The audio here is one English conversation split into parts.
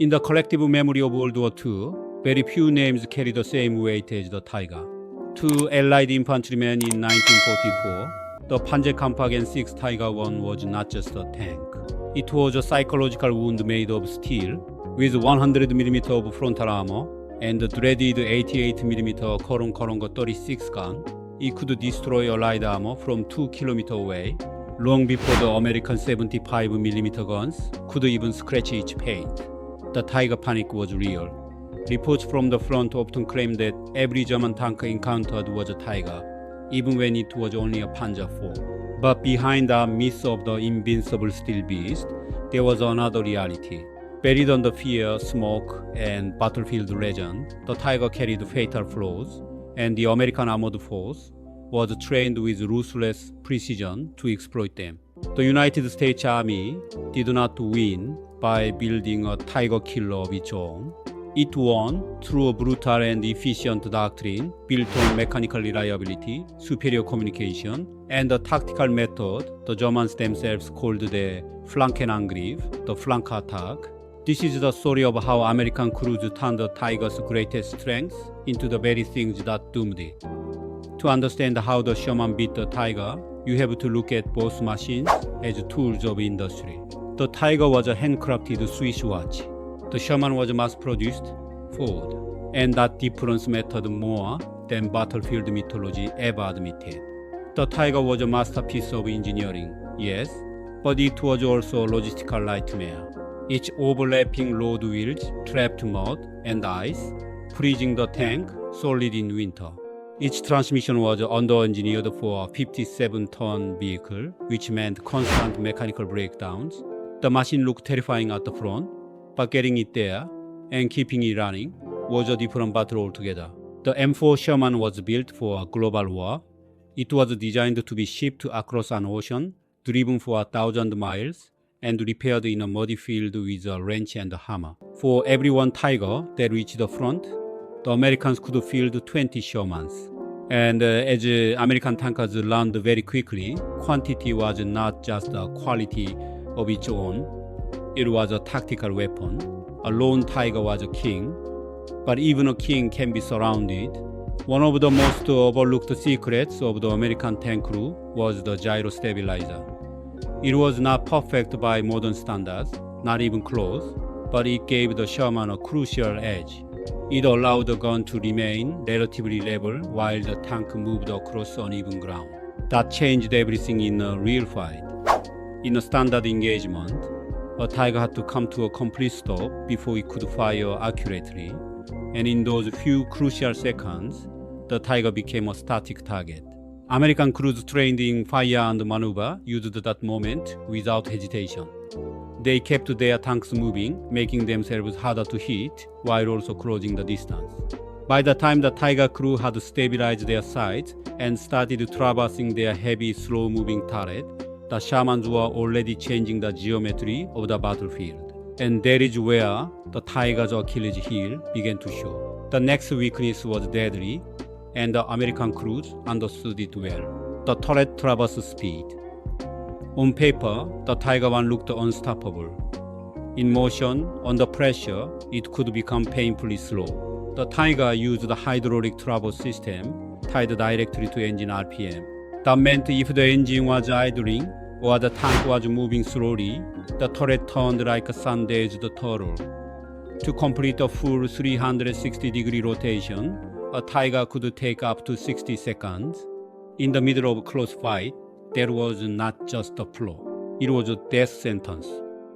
In the collective memory of World War II, very few names carry the same weight as the Tiger. To Allied infantrymen in 1944, the Panzerkampfwagen 6 Tiger I was not just a tank. It was a psychological wound made of steel, with 100mm of frontal armor and the dreaded 88mm Korongo 36 gun. It could destroy Allied armor from 2 km away, long before the American 75mm guns could even scratch its paint. The Tiger panic was real. Reports from the front often claimed that every German tank encountered was a Tiger, even when it was only a Panzer IV. But behind the myth of the invincible steel beast, there was another reality. Buried under fear, smoke, and battlefield legend, the Tiger carried fatal flaws, and the American armored force was trained with ruthless precision to exploit them. The United States Army did not win by building a Tiger killer of its own. It won through a brutal and efficient doctrine built on mechanical reliability, superior communication, and a tactical method the Germans themselves called the Flankenangriff, the flank attack. This is the story of how American crews turned the Tiger's greatest strengths into the very things that doomed it. To understand how the Sherman beat the Tiger, you have to look at both machines as tools of industry. The Tiger was a handcrafted Swiss watch. The Sherman was mass-produced Ford, and that difference mattered more than battlefield mythology ever admitted. The Tiger was a masterpiece of engineering, yes, but it was also a logistical nightmare. Its overlapping road wheels trapped mud and ice, freezing the tank solid in winter. Its transmission was under-engineered for a 57-ton vehicle, which meant constant mechanical breakdowns. The machine looked terrifying at the front, but getting it there and keeping it running was a different battle altogether. The M4 Sherman was built for a global war. It was designed to be shipped across an ocean, driven for 1,000 miles, and repaired in a muddy field with a wrench and a hammer. For every one Tiger that reached the front, the Americans could field 20 Shermans. And as American tankers learned very quickly, quantity was not just a quality of its own, it was a tactical weapon. A lone Tiger was a king, but even a king can be surrounded. One of the most overlooked secrets of the American tank crew was the gyro stabilizer. It was not perfect by modern standards, not even close, but it gave the Sherman a crucial edge. It allowed the gun to remain relatively level while the tank moved across uneven ground. That changed everything in a real fight. In a standard engagement, a Tiger had to come to a complete stop before it could fire accurately, and in those few crucial seconds, the Tiger became a static target. American crews trained in fire and maneuver used that moment without hesitation. They kept their tanks moving, making themselves harder to hit while also closing the distance. By the time the Tiger crew had stabilized their sights and started traversing their heavy, slow-moving turret, the Shermans were already changing the geometry of the battlefield. And that is where the Tiger's Achilles heel began to show. The next weakness was deadly, and the American crews understood it well. The turret traverse speed. On paper, the Tiger I looked unstoppable. In motion, under pressure, it could become painfully slow. The Tiger used the hydraulic traverse system tied directly to engine RPM. That meant if the engine was idling or the tank was moving slowly, the turret turned like a sun-dazed turtle. To complete a full 360-degree rotation, a Tiger could take up to 60 seconds. In the middle of a close fight, that was not just a flaw. It was a death sentence.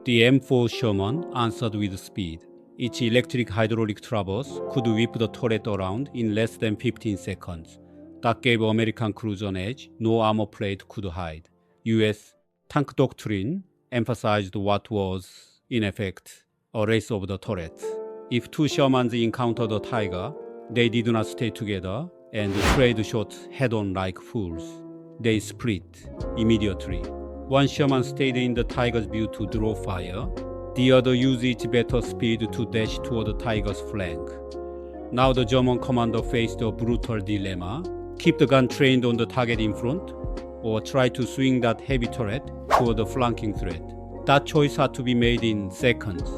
The M4 Sherman answered with speed. Its electric hydraulic traverse could whip the turret around in less than 15 seconds. That gave American crews an edge no armor plate could hide. US tank doctrine emphasized what was, in effect, a race of the turrets. If two Shermans encountered a Tiger, they did not stay together and trade shots head-on like fools. They split immediately. One Sherman stayed in the Tiger's view to draw fire. The other used its better speed to dash toward the Tiger's flank. Now the German commander faced a brutal dilemma. Keep the gun trained on the target in front, or try to swing that heavy turret toward the flanking threat. That choice had to be made in seconds.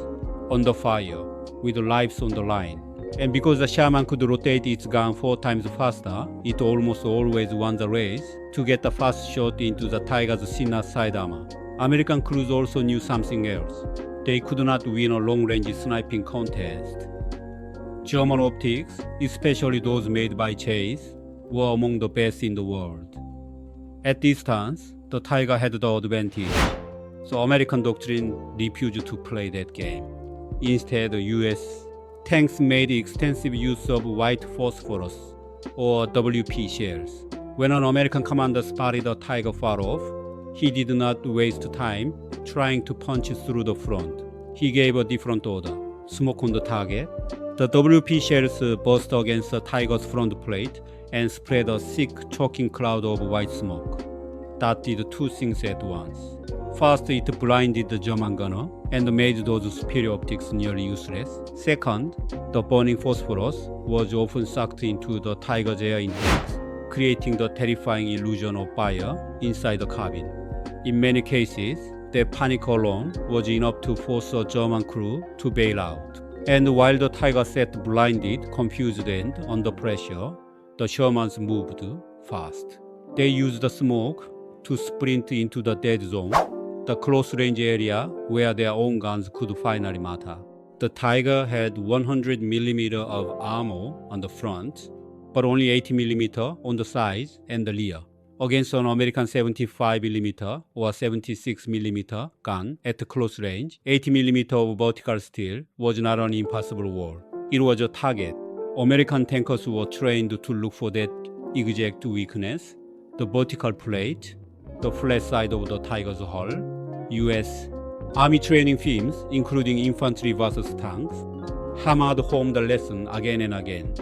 under fire, with lives on the line. And because the Sherman could rotate its gun 4 times faster, it almost always won the race to get the first shot into the Tiger's thinner side armor. American crews also knew something else. They could not win a long-range sniping contest. German optics, especially those made by Chase, were among the best in the world. At distance, the Tiger had the advantage, so American doctrine refused to play that game. Instead, the US tanks made extensive use of white phosphorus, or WP shells. When an American commander spotted a Tiger far off, he did not waste time trying to punch through the front. He gave a different order: smoke on the target. The WP shells burst against the Tiger's front plate and spread a thick, choking cloud of white smoke. That did 2 things at once. First, it blinded the German gunner and made those superior optics nearly useless. Second, the burning phosphorus was often sucked into the Tiger's air intakes, creating the terrifying illusion of fire inside the cabin. In many cases, their panic alone was enough to force a German crew to bail out. And while the Tiger sat blinded, confused, and under pressure, the Shermans moved fast. They used the smoke to sprint into the dead zone, the close-range area where their own guns could finally matter. The Tiger had 100mm of armor on the front, but only 80mm on the sides and the rear. Against an American 75mm or 76mm gun at close range, 80mm of vertical steel was not an impossible wall. It was a target. American tankers were trained to look for that exact weakness: the vertical plate, the flat side of the Tiger's hull. US Army training films, including infantry versus tanks, hammered home the lesson again and again.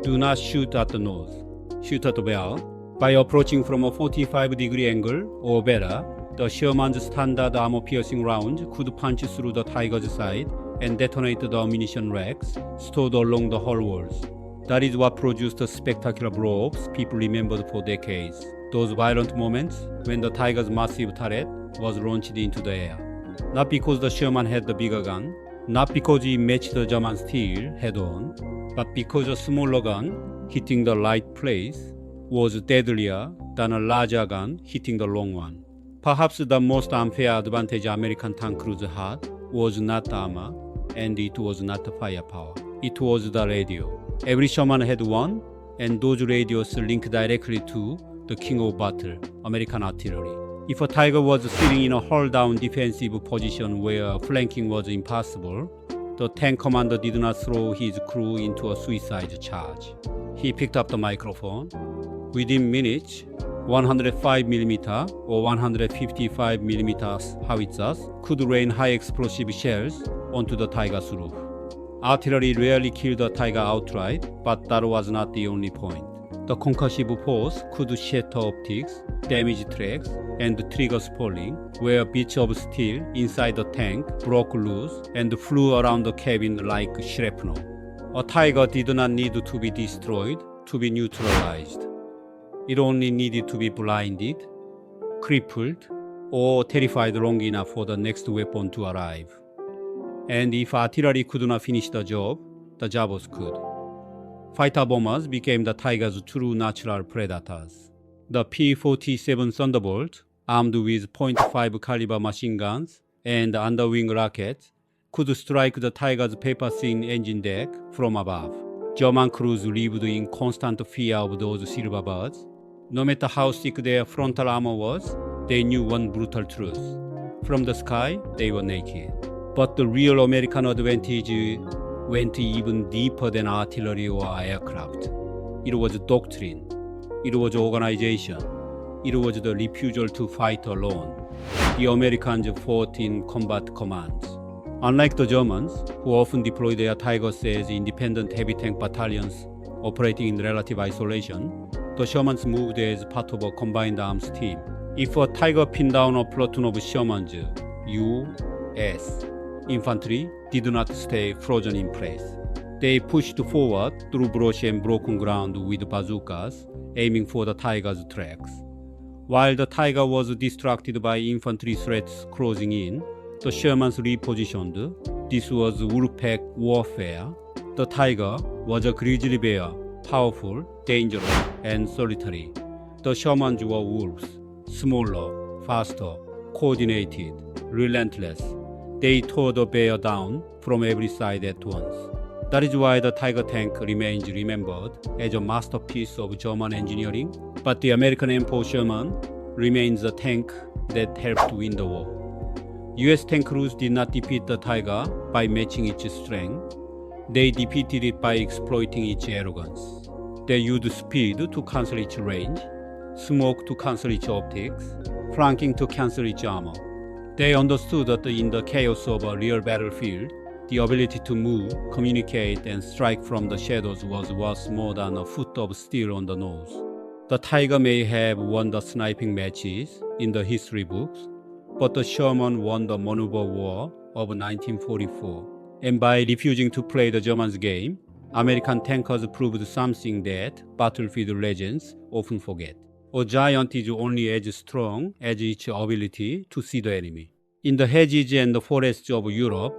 Do not shoot at the nose, shoot at the barrel. By approaching from a 45-degree angle or better, the Sherman's standard armor-piercing rounds could punch through the Tiger's side and detonate the ammunition racks stored along the hull walls. That is what produced the spectacular blow-ups people remembered for decades. Those violent moments when the Tiger's massive turret was launched into the air. Not because the Sherman had the bigger gun, not because it matched the German steel head-on, but because a smaller gun hitting the right place was deadlier than a larger gun hitting the wrong one. Perhaps the most unfair advantage American tank crews had was not the armor, and it was not the firepower. It was the radio. Every Sherman had one, and those radios linked directly to the king of battle, American artillery. If a Tiger was sitting in a hull-down defensive position where flanking was impossible, the tank commander did not throw his crew into a suicide charge. He picked up the microphone. Within minutes, 105mm or 155mm howitzers could rain high explosive shells onto the Tiger's roof. Artillery rarely killed a Tiger outright, but that was not the only point. The concussive force could shatter optics, damage tracks, and trigger spalling, where bits of steel inside the tank broke loose and flew around the cabin like shrapnel. A Tiger did not need to be destroyed to be neutralized. It only needed to be blinded, crippled, or terrified long enough for the next weapon to arrive. And if artillery could not finish the job was could. Fighter bombers became the Tiger's true natural predators. The P-47 Thunderbolt, armed with .5 caliber machine guns and underwing rockets, could strike the Tiger's paper-thin engine deck from above. German crews lived in constant fear of those silver birds. No matter how thick their frontal armor was, they knew one brutal truth. From the sky, they were naked. But the real American advantage went even deeper than artillery or aircraft. It was doctrine. It was organization. It was the refusal to fight alone. The Americans fought in combat commands. Unlike the Germans, who often deployed their Tigers as independent heavy tank battalions operating in relative isolation, the Shermans moved as part of a combined arms team. If a Tiger pinned down a platoon of Shermans, U.S. infantry did not stay frozen in place. They pushed forward through brush and broken ground with bazookas, aiming for the Tiger's tracks. While the Tiger was distracted by infantry threats closing in, The Shermans repositioned. This was wolf-pack warfare. The tiger was a grizzly bear, powerful, dangerous, and solitary. The Shermans were wolves, smaller, faster, coordinated, relentless. They tore the bear down from every side at once. That is why the Tiger tank remains remembered as a masterpiece of German engineering, but the American M4 Sherman remains a tank that helped win the war. US tank crews did not defeat the Tiger by matching its strength. They defeated it by exploiting its arrogance. They used speed to cancel its range, smoke to cancel its optics, flanking to cancel its armor. They understood that in the chaos of a real battlefield, the ability to move, communicate, and strike from the shadows was worth more than a foot of steel on the nose. The Tiger may have won the sniping matches in the history books, but the Sherman won the maneuver war of 1944. And by refusing to play the Germans' game, American tankers proved something that battlefield legends often forget. A giant is only as strong as its ability to see the enemy. In the hedges and the forests of Europe,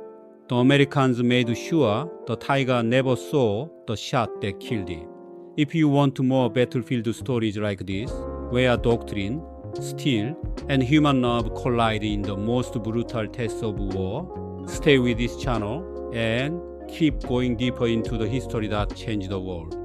the Americans made sure the Tiger never saw the shot that killed it. If you want more battlefield stories like this, where doctrine, steel, and human nerve collide in the most brutal tests of war, stay with this channel and keep going deeper into the history that changed the world.